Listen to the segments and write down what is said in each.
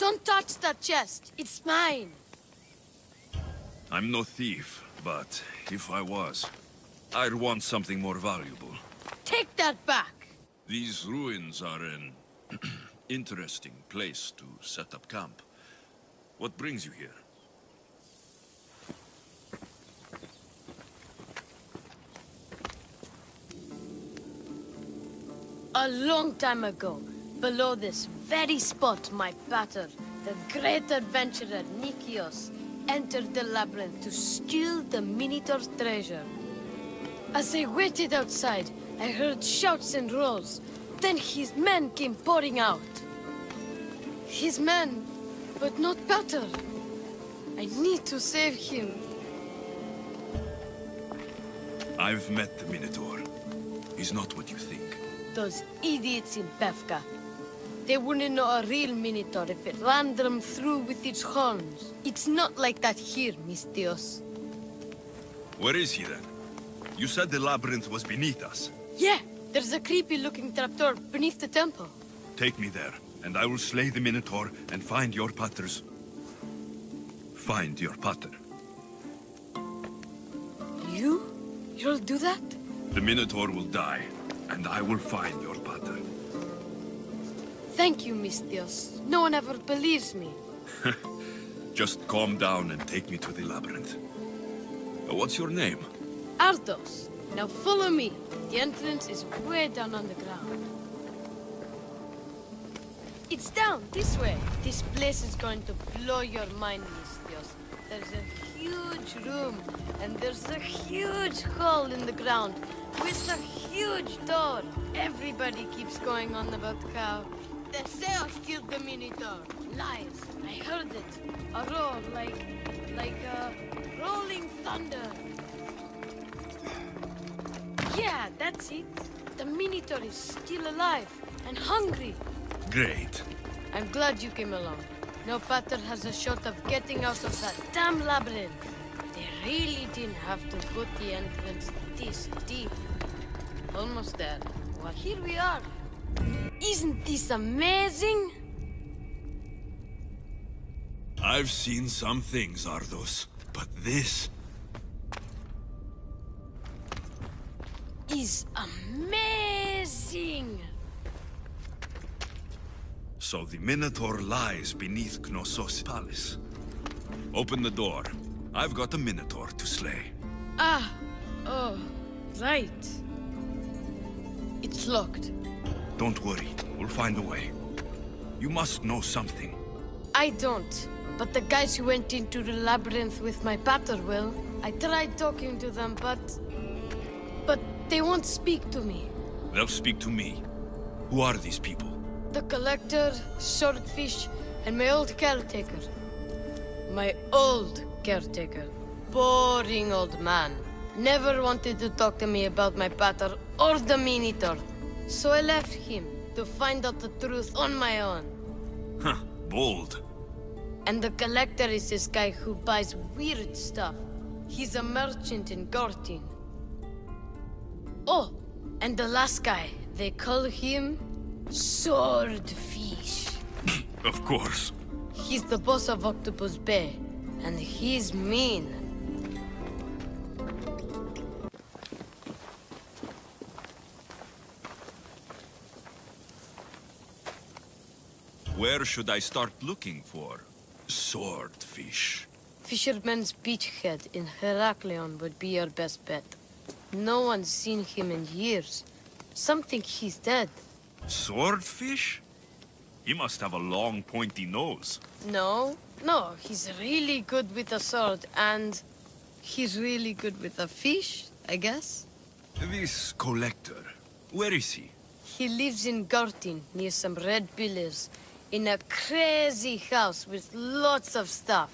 Don't touch that chest. It's mine. I'm no thief, but if I was, I'd want something more valuable. Take that back. These ruins are an interesting place to set up camp. What brings you here? A long time ago, below this very spot, my pater, the great adventurer Nikios, entered the labyrinth to steal the Minotaur's treasure. As I waited outside, I heard shouts and roars. Then his men came pouring out. His men, but not pater. I need to save him. I've met the Minotaur. He's not what you think. Those idiots in Pevka. They wouldn't know a real Minotaur if it ran them through with its horns. It's not like that here, Mistios. Where is he then? You said the labyrinth was beneath us. Yeah, there's a creepy-looking trapdoor beneath the temple. Take me there, and I will slay the Minotaur and find your pater's... Find your pater. You'll do that? The Minotaur will die, and I will find your pater. Thank you, Mistios. No one ever believes me. Just calm down and take me to the labyrinth. What's your name? Ardos. Now follow me. The entrance is way down on the ground. It's down, this way. This place is going to blow your mind, Mistios. There's a huge room, and there's a huge hole in the ground, with a huge door. Everybody keeps going on about how Theseus killed the Minotaur. Lies. I heard it. A roar like rolling thunder. Yeah, that's it. The Minotaur is still alive and hungry. Great. I'm glad you came along. No pater has a shot of getting out of that damn labyrinth. They really didn't have to put the entrance this deep. Almost there. Well, here we are. Isn't this amazing? I've seen some things, Ardos, but this... is amazing! So the Minotaur lies beneath Knossos' palace. Open the door. I've got a Minotaur to slay. Oh, right. It's locked. Don't worry, we'll find a way. You must know something. I don't, but the guys who went into the labyrinth with my pater will. I tried talking to them, but they won't speak to me. They'll speak to me. Who are these people? The collector, swordfish, and my old caretaker. My old caretaker. Boring old man. Never wanted to talk to me about my pater or the Minotaur. So I left him to find out the truth on my own. Huh, bold. And the collector is this guy who buys weird stuff. He's a merchant in Gortin. Oh, and the last guy, they call him Swordfish. Of course. He's the boss of Octopus Bay, and he's mean. Where should I start looking for swordfish? Fisherman's Beachhead in Heraklion would be your best bet. No one's seen him in years. Some think he's dead. Swordfish? He must have a long, pointy nose. No, he's really good with a sword, and he's really good with a fish, I guess. This collector, where is he? He lives in Gortin, near some red pillars, in a crazy house with lots of stuff.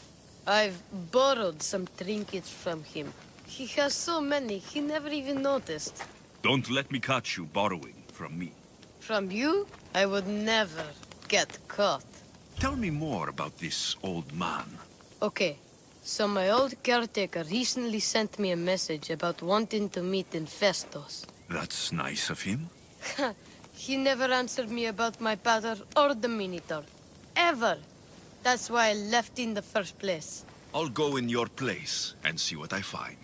I've borrowed some trinkets from him. He has so many, he never even noticed. Don't let me catch you borrowing from me. From you? I would never get caught. Tell me more about this old man. Okay, so my old caretaker recently sent me a message about wanting to meet in Festos. That's nice of him. He never answered me about my pater or the Minotaur. Ever. That's why I left in the first place. I'll go in your place and see what I find.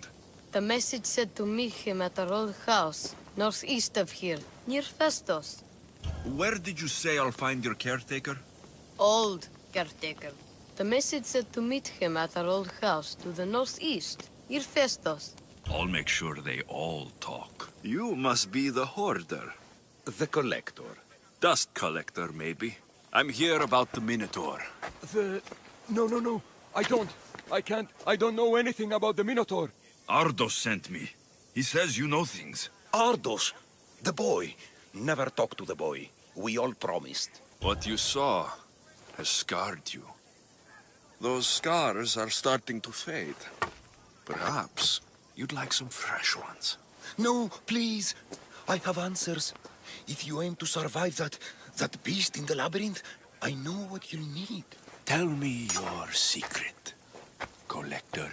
The message said to meet him at our old house, northeast of here, near Festos. Where did you say I'll find your caretaker? Old caretaker. The message said to meet him at our old house to the northeast, near Festos. I'll make sure they all talk. You must be the hoarder. The collector. Dust collector, maybe. I'm here about the Minotaur. No. I can't. I don't know anything about the Minotaur. Ardos sent me. He says you know things. Ardos, the boy. Never talk to the boy. We all promised. What you saw has scarred you. Those scars are starting to fade. Perhaps you'd like some fresh ones. No, please. I have answers. If you aim to survive that beast in the labyrinth, I know what you need. Tell me your secret, collector.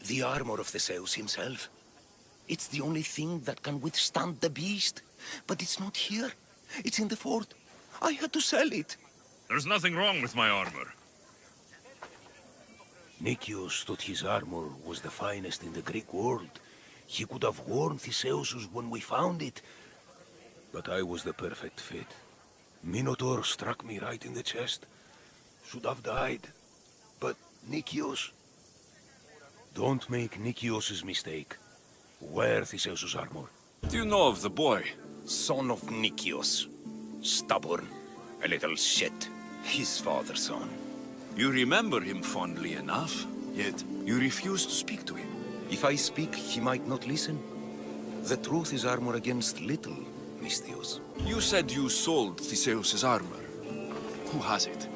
The armor of Theseus himself. It's the only thing that can withstand the beast. But it's not here. It's in the fort. I had to sell it. There's nothing wrong with my armor. Nicias thought his armor was the finest in the Greek world. He could have worn Theseus's when we found it. But I was the perfect fit. Minotaur struck me right in the chest. Should have died. But Nicias... Don't make Nicias's mistake. Wear Theseus's armor. Do you know of the boy? Son of Nicias. Stubborn. A little shit. His father's son. You remember him fondly enough, yet you refuse to speak to him. If I speak, he might not listen. The truth is armor against little, Misthios. You said you sold Theseus's armor. Who has it?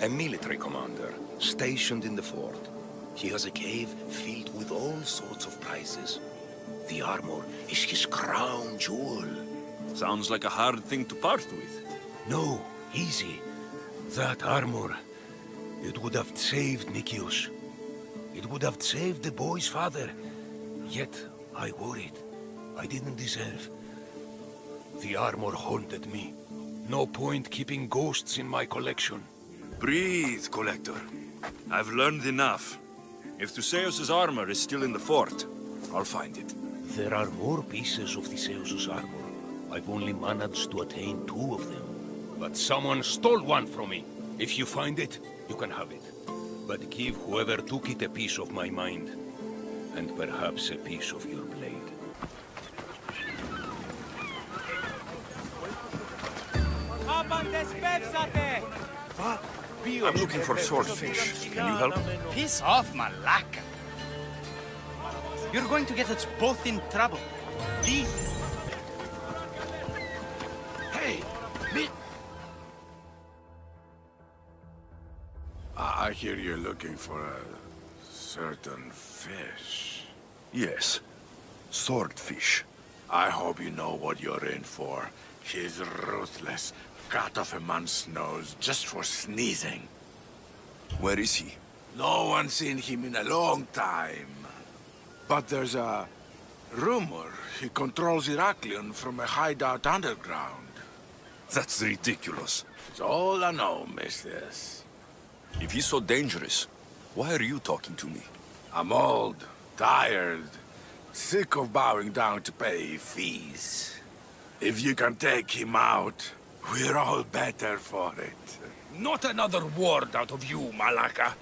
A military commander, stationed in the fort. He has a cave filled with all sorts of prizes. The armor is his crown jewel. Sounds like a hard thing to part with. No, easy. That armor... It would have saved Nicias. It would have saved the boy's father. Yet, I wore it. I didn't deserve. The armor haunted me. No point keeping ghosts in my collection. Breathe, Collector. I've learned enough. If Theseus's armor is still in the fort, I'll find it. There are more pieces of Theseus's armor. I've only managed to attain 2 of them. But someone stole one from me. If you find it, you can have it. But give whoever took it a piece of my mind. And perhaps a piece of your blade. I'm looking for swordfish. Can you help? Piss off, Malaka. You're going to get us both in trouble. Leave. Hey! I hear you're looking for a certain fish. Yes. Swordfish. I hope you know what you're in for. He's ruthless. Cut off a man's nose just for sneezing. Where is he? No one's seen him in a long time. But there's a rumor he controls Heraklion from a hideout underground. That's ridiculous. It's all I know, Misthios. If he's so dangerous, why are you talking to me? I'm old, tired, sick of bowing down to pay fees. If you can take him out, we're all better for it. Not another word out of you, Malaka.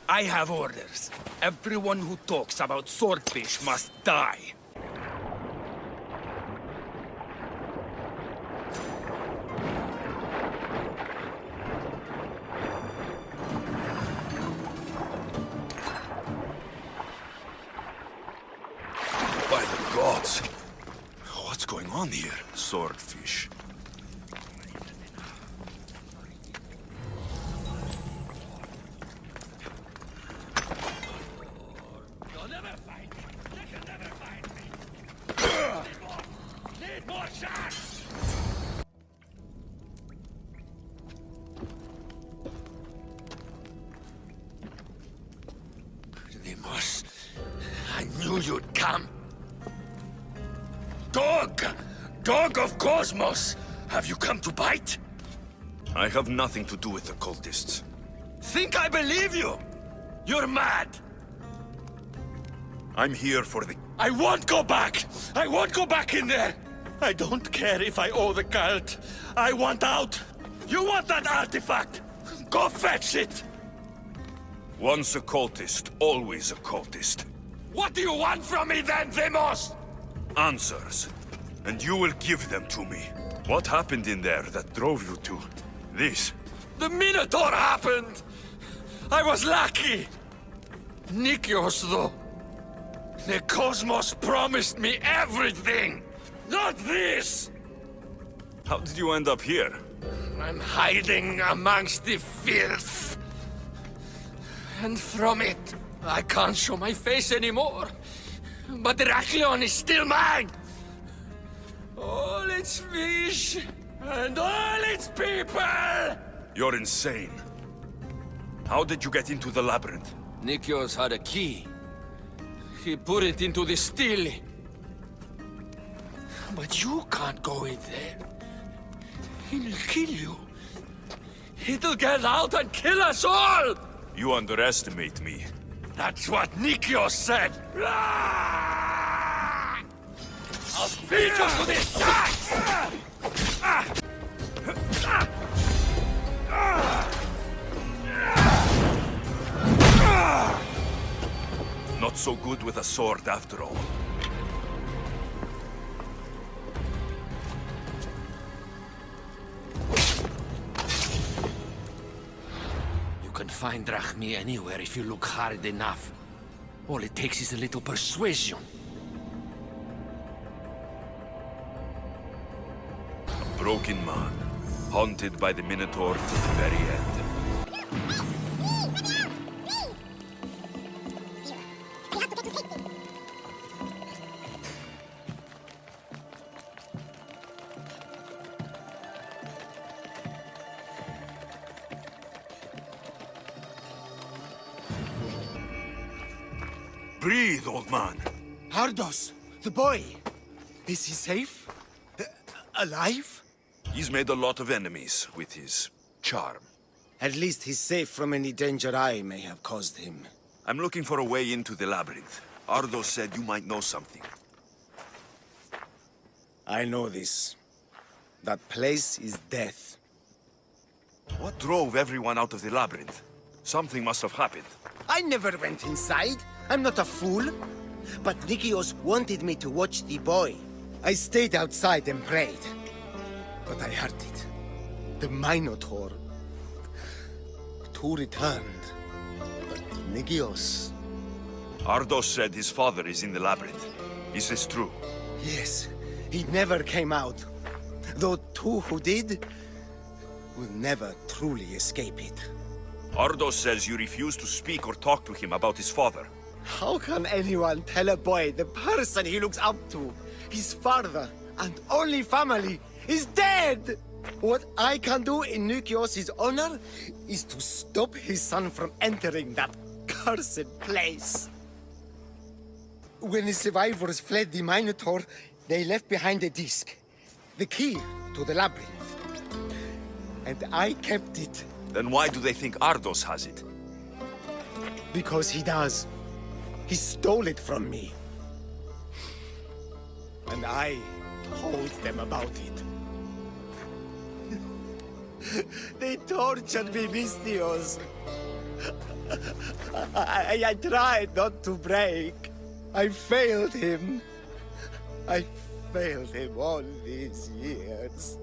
I have orders. Everyone who talks about swordfish must die. By the gods! What's going on here? Swordfish. You'll never find me. You can never find me. Need more shots! Deimos, I knew you'd come. Dog! Dog of Cosmos! Have you come to bite? I have nothing to do with the cultists. Think I believe you? You're mad. I'm here for the... I won't go back! I won't go back in there! I don't care if I owe the cult. I want out! You want that artifact? Go fetch it! Once a cultist, always a cultist. What do you want from me then, Demos? Answers. And you will give them to me. What happened in there that drove you to this? The Minotaur happened! I was lucky! Nikios, though. The Cosmos promised me everything! Not this! How did you end up here? I'm hiding amongst the filth. And from it, I can't show my face anymore. But Heraklion is still mine! All its fish, and all its people! You're insane. How did you get into the labyrinth? Nikios had a key. He put it into the stele. But you can't go in there. He'll kill you. It'll get out and kill us all! You underestimate me. That's what Nikios said! Ah! I'll feed you to this sharks! Not so good with a sword after all. You can find Drachmi anywhere if you look hard enough. All it takes is a little persuasion. A broken man, haunted by the Minotaur to the very end. Breathe, old man. Ardos, the boy. Is he safe? Alive? He's made a lot of enemies with his charm. At least he's safe from any danger I may have caused him. I'm looking for a way into the labyrinth. Ardo said you might know something. I know this. That place is death. What drove everyone out of the labyrinth? Something must have happened. I never went inside. I'm not a fool. But Nikios wanted me to watch the boy. I stayed outside and prayed. But I heard it. The Minotaur. Two returned. But Nikios... Ardo said his father is in the labyrinth. Is this true? Yes, he never came out. Though two who did will never truly escape it. Ardo says you refuse to speak or talk to him about his father. How can anyone tell a boy the person he looks up to, his father and only family, is dead? What I can do in Nikios' honor is to stop his son from entering that cursed place. When the survivors fled the Minotaur, they left behind a disc, the key to the labyrinth. And I kept it. Then why do they think Ardos has it? Because he does. He stole it from me. And I told them about it. They tortured me, Mystios. I tried not to break. I failed him. I failed him all these years.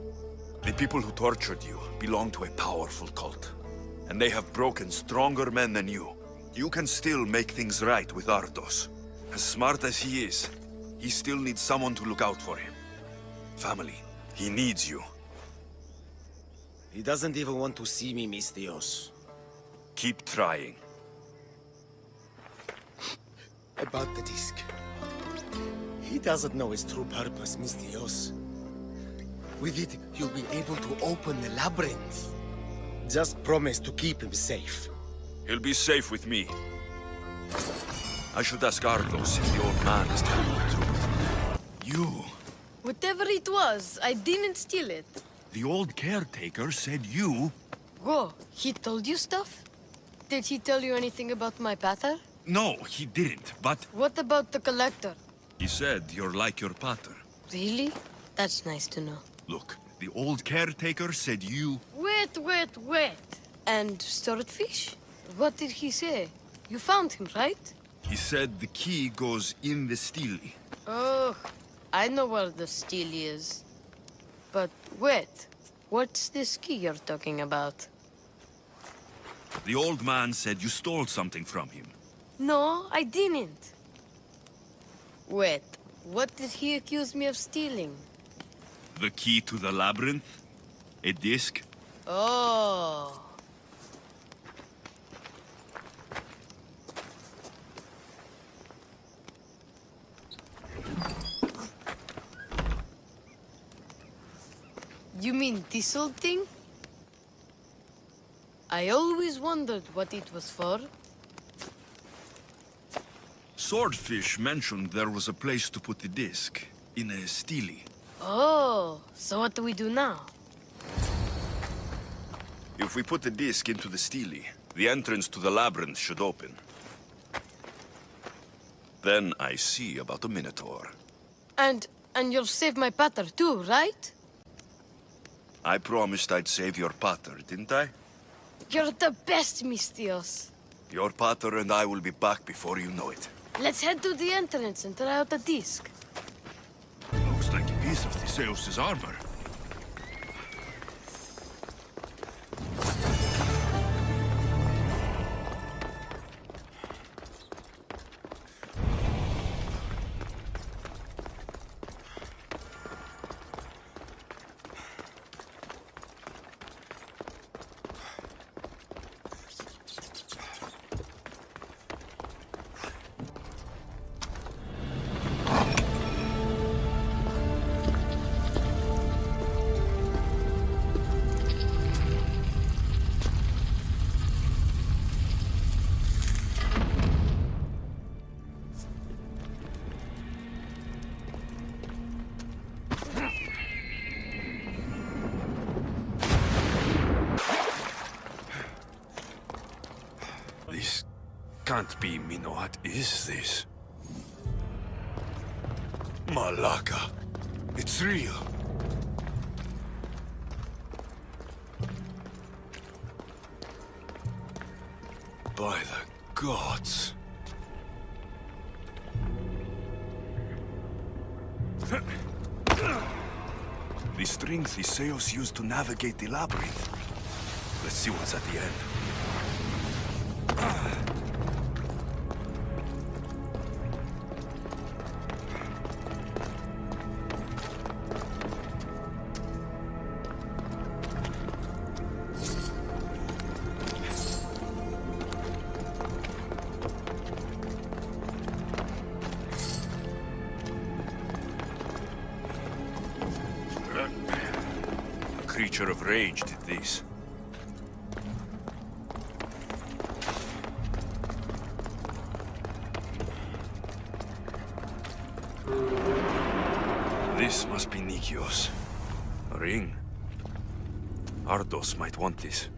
The people who tortured you belong to a powerful cult. And they have broken stronger men than you. You can still make things right with Ardos. As smart as he is, he still needs someone to look out for him. Family. He needs you. He doesn't even want to see me, Mystios. Keep trying. About the disc. He doesn't know its true purpose, Mystios. With it, you'll be able to open the labyrinth. Just promise to keep him safe. He'll be safe with me. I should ask Ardos if the old man is telling the truth. You... Whatever it was, I didn't steal it. The old caretaker said you... Whoa, he told you stuff? Did he tell you anything about my pater? No, he didn't, but What about the collector? he said you're like your pater. Really? That's nice to know. Look, the old caretaker said you... Wait. And swordfish? What did he say? You found him, right? He said the key goes in the stele. Oh, I know where the steel is. But wait, what's this key you're talking about? The old man said you stole something from him. No, I didn't. Wait, what did he accuse me of stealing? The key to the labyrinth? A disc? Oh. You mean this old thing? I always wondered what it was for. Swordfish mentioned there was a place to put the disc. In a stele. Oh, so what do we do now? If we put the disc into the stele, the entrance to the labyrinth should open. Then I see about the Minotaur. And you'll save my pater too, right? I promised I'd save your pater, didn't I? You're the best, Mistios. Your pater and I will be back before you know it. Let's head to the entrance and try out the disc. Looks like a piece of Theseus' armor. This can't be Mino. What is this? Malaka. It's real. By the gods. The string Theseus used to navigate the labyrinth. Let's see what's at the end. A creature of rage did this. This must be Nikios. A ring. Ardos might want this.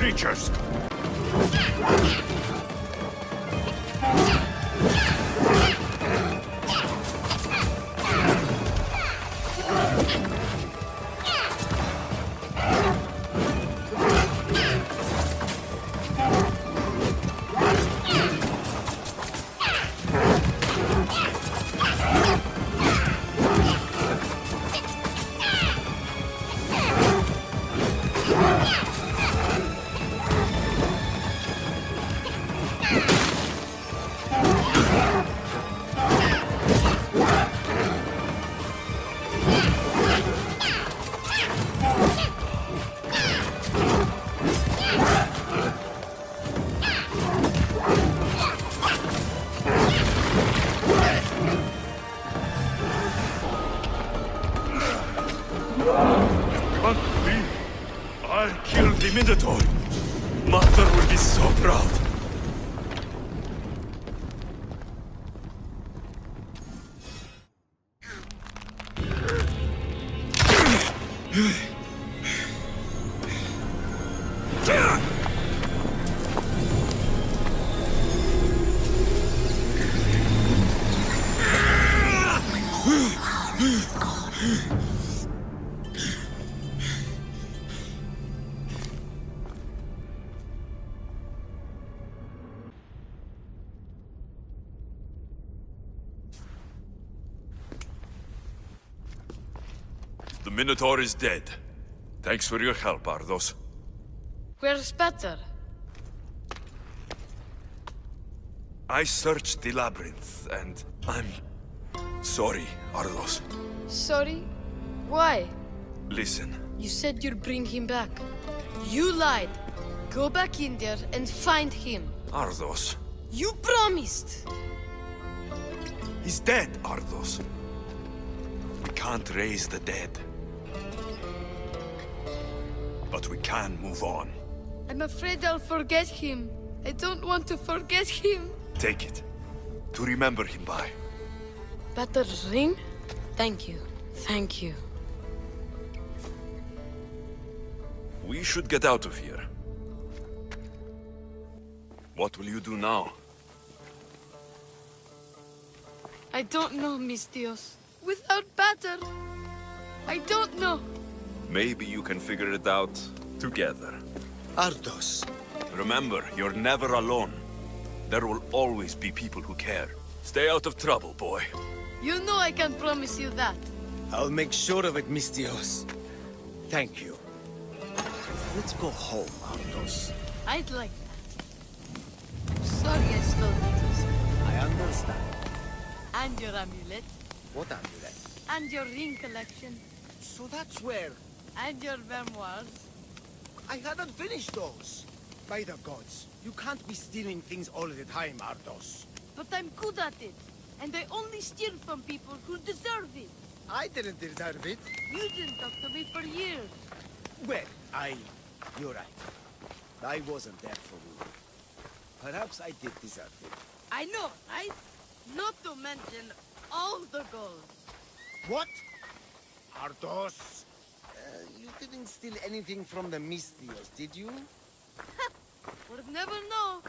creatures! I'll kill the Minotaur. Mother will be so proud. The Minotaur is dead. Thanks for your help, Ardos. Where's Peter? I searched the labyrinth, and I'm sorry, Ardos. Sorry? Why? Listen, You said you'd bring him back. You lied. Go back in there and find him. Ardos. You promised! He's dead, Ardos. We can't raise the dead. But we can move on. I'm afraid I'll forget him. I don't want to forget him. Take it. To remember him by. Peter's ring? Thank you. Thank you. We should get out of here. What will you do now? I don't know, mis Dios. Without Peter, I don't know. Maybe you can figure it out together. Ardos. Remember, you're never alone. There will always be people who care. Stay out of trouble, boy. You know I can promise you that. I'll make sure of it, Mistios. Thank you. Let's go home, Ardos. I'd like that. I'm sorry I stole it. I understand. And your amulet. What amulet? And your ring collection. So that's where... And your memoirs. I hadn't finished those. By the gods, you can't be stealing things all the time, Ardos. But I'm good at it. And I only steal from people who deserve it. I didn't deserve it. You didn't talk to me for years. Well, you're right. I wasn't there for you. Perhaps I did deserve it. I know, right? Not to mention all the gold. What? Ardos? You didn't steal anything from the Mistios, did you? We'll never know.